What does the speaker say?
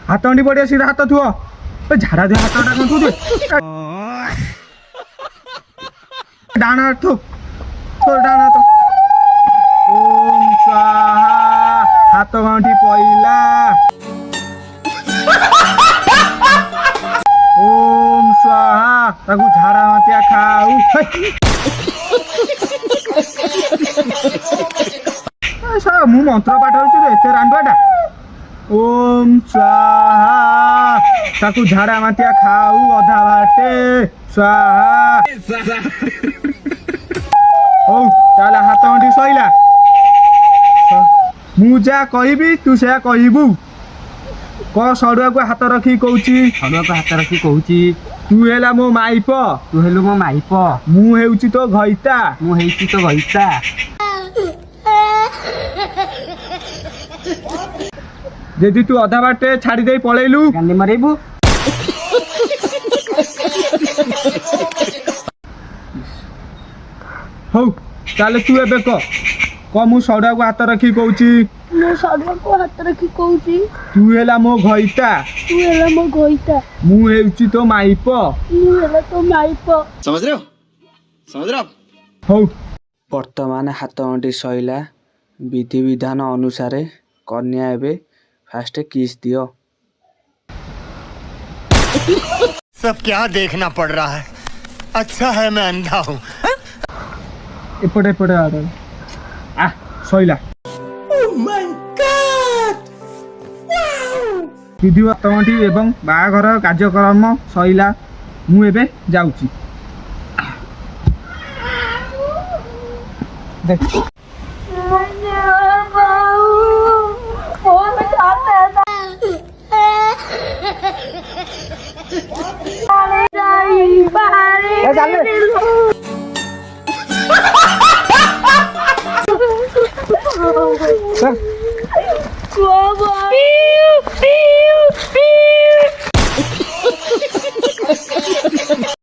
हाथ अंडी पड़े सीधा हाथ थुआ झाड़ा दे हाथटा कौन थुए डाना थु थोर डाना तो ओम स्वाहा हाथ गंठी पइला ओम स्वाहा ताकू झाड़ा मातिया खाऊ मु मंत्र पाठ होची रे ते रांडवाटा ओम स्वाहा ताकू झाड़ा मातिया खाऊ अधा बाटे स्वाहा ओ ताला हाथ गंठी सइला मु जा कहबी तू से कहबू क सड़ुआ को हाथ रखी कहूची सड़ुआ को हाथ रखी कहूची तू हेला मो माइप तू हेलु मो माइप मु हेउची तो घइता मु हेइची तो घइता यदि तू अधा बाटे छाड़ी दे पळेलु गांडी मरेबू हौ ताले तू एबे क मु सड़ुआ को हाथ रखी कहूची मो सड़ुआ को हाथ रखी कहूची तू हेला मो घइता मु हेउची तो माइप समझ रहे हो हौ वर्तमान हाथ गंठी सइला विधि विधान अनुसार कन्या एबे फास्ट किस दियो सब क्या देखना पड़ रहा है अच्छा है मैं अंधा हूँ एपटे एपटे आ सइला विधि वर्तमानटी एवं बाहाघर कार्यक्रम सइला मु एबे जाउची देख सर